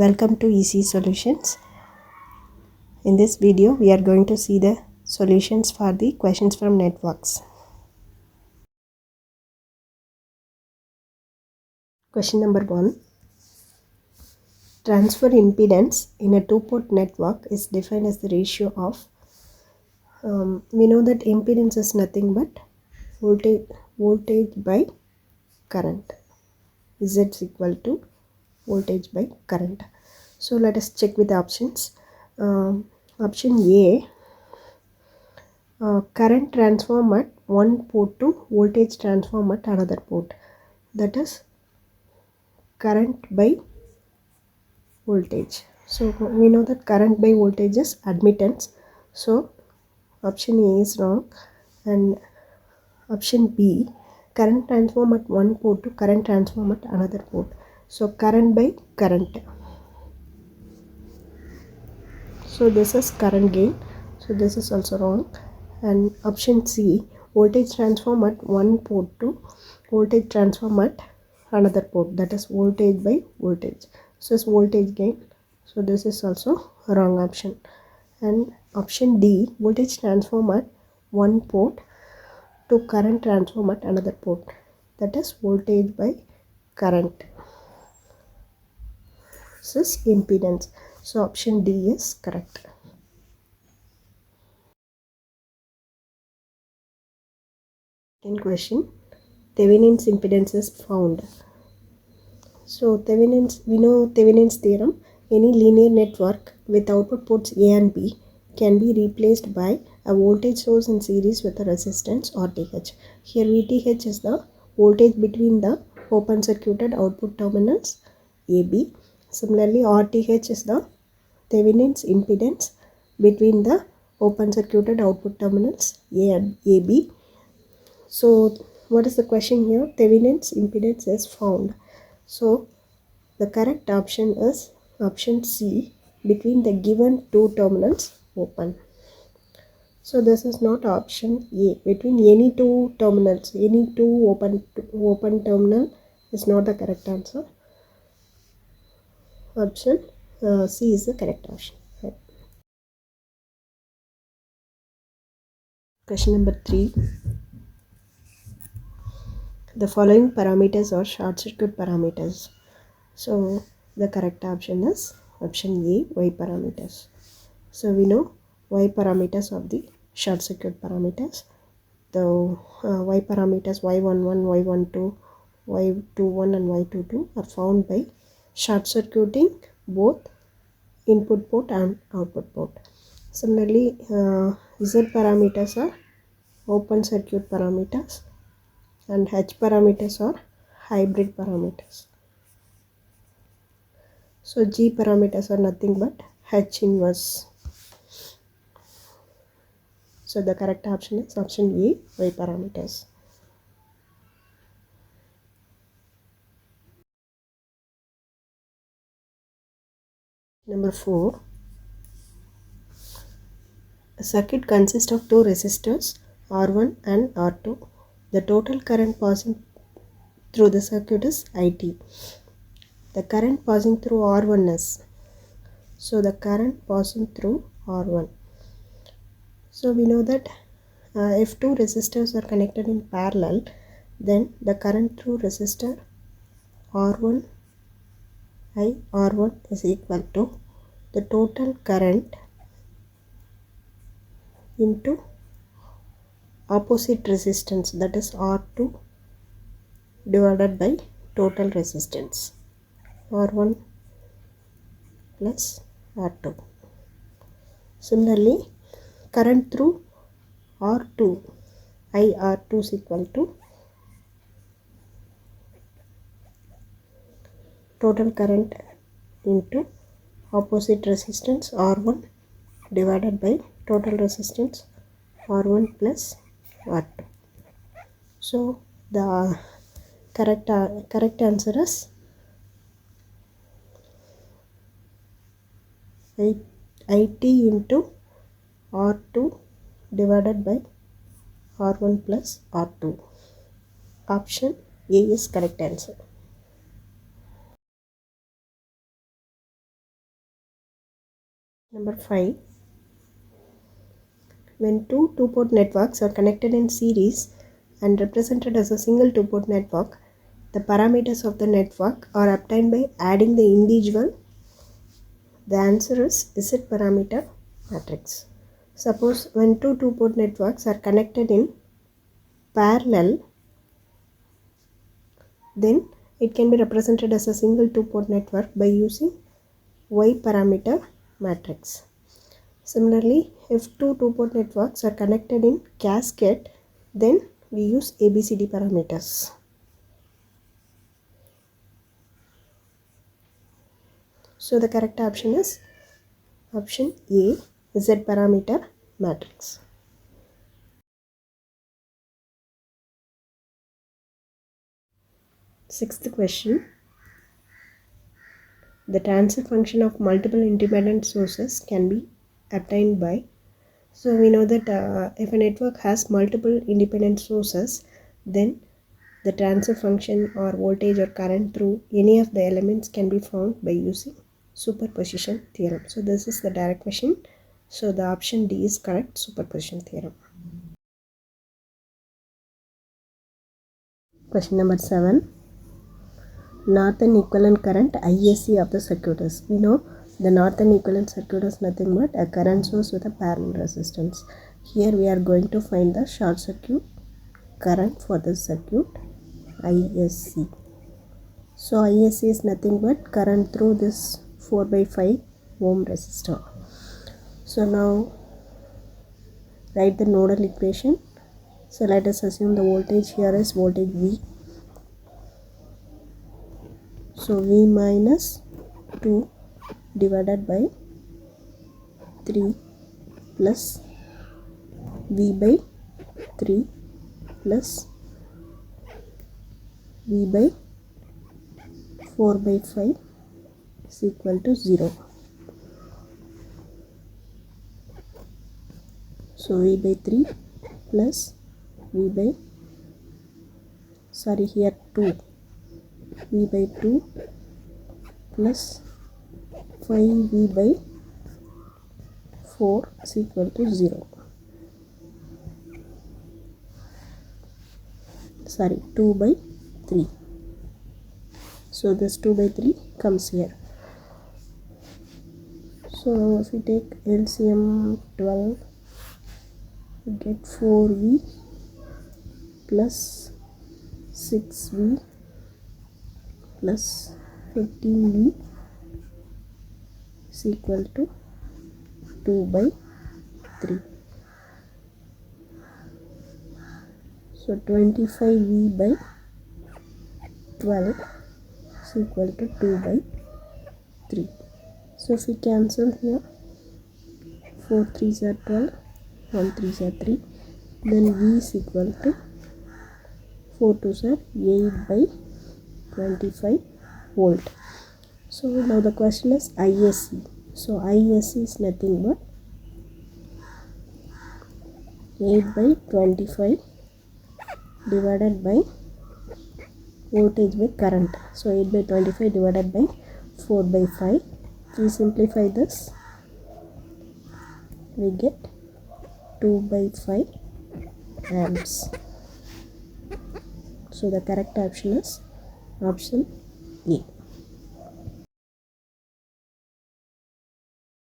Welcome to Easy Solutions. In this video, we are going to see the solutions for the questions from networks. Question number 1. Transfer impedance in a two-port network is defined as the ratio of, we know that impedance is nothing but voltage by current. Z is equal to voltage by current. So let us check with the options. Option A, current transform at one port to voltage transform at another port, that is current by voltage. So we know that current by voltage is admittance, so option A is wrong. And option B, current transform at one port to current transform at another port, so current by current, so this is current gain, so this is also wrong. And option C, voltage transform at one port to voltage transform at another port, that is voltage by voltage, so it's voltage gain, so this is also a wrong option. And option D, voltage transform at one port to current transform at another port, that is voltage by current, this is impedance, so option D is correct. Second question, Thevenin's impedance is found. So we know Thevenin's theorem. Any linear network with output ports A and B can be replaced by a voltage source in series with a resistance RTH. Here VTH is the voltage between the open circuited output terminals AB. Similarly, RTH is the Thevenin's impedance between the open circuited output terminals A and AB. So what is the question here? Thevenin's impedance is found. So the correct option is option C, between the given two terminals open. So this is not option A, between any two terminals, any two open terminal is not the correct answer. Option C is the correct option. Right. Question number 3. The following parameters are short circuit parameters. So the correct option is option A, Y parameters. So we know Y parameters of the short circuit parameters. The Y parameters Y11, Y12, Y21 and Y22 are found by short circuiting both input port and output port. Similarly, Z parameters are open circuit parameters and H parameters are hybrid parameters. So G parameters are nothing but H inverse. So the correct option is option A, Y parameters. Number 4. A circuit consists of two resistors R1 and R2. The total current passing through the circuit is IT. The current passing through R1 is, so the current passing through R1. So we know that if two resistors are connected in parallel, then the current through resistor R1 I R1 is equal to the total current into opposite resistance, that is R2 divided by total resistance R1 plus R2. Similarly, current through R2 I R2 is equal to total current into opposite resistance R1 divided by total resistance R1 plus R2. So the correct answer is IT into R2 divided by R1 plus R2. Option A is correct answer. Number 5. When two two-port networks are connected in series and represented as a single two-port network, the parameters of the network are obtained by adding the individual. The answer is Z parameter matrix. Suppose when two two-port networks are connected in parallel, then it can be represented as a single two-port network by using Y parameter matrix. Similarly, if two two-port networks are connected in cascade, then we use ABCD parameters. So the correct option is option A, Z parameter matrix. Sixth question. The transfer function of multiple independent sources can be obtained by. So we know that if a network has multiple independent sources, then the transfer function or voltage or current through any of the elements can be found by using superposition theorem. So this is the direct question. So the option D is correct, superposition theorem. Question number 7. Norton equivalent current ISC of the circuit is. We know the Norton equivalent circuit is nothing but a current source with a parallel resistance. Here we are going to find the short circuit current for this circuit, ISC. So ISC is nothing but current through this 4/5 ohm resistor. So now write the nodal equation. So let us assume the voltage here is voltage V. So V minus 2 divided by 3 plus V by 3 plus V by 4/5 is equal to 0. So V by 3 plus V by, here 2, V by 2 plus 5V by 4 is equal to 0. 2 by 3. So this 2 by 3 comes here. So if we take LCM 12, we get 4V plus 6V plus 15V is equal to 2 by 3. So 25V by 12 is equal to 2 by 3. So if we cancel here, 4 3s are 12, 1 3s are 3, then V is equal to 4 2s are 8 by 25 volt. So now the question is ISC. So ISC is nothing but 8 by 25 divided by voltage by current. So 8 by 25 divided by 4 by 5. We simplify this, we get 2 by 5 amps. So the correct option is option A.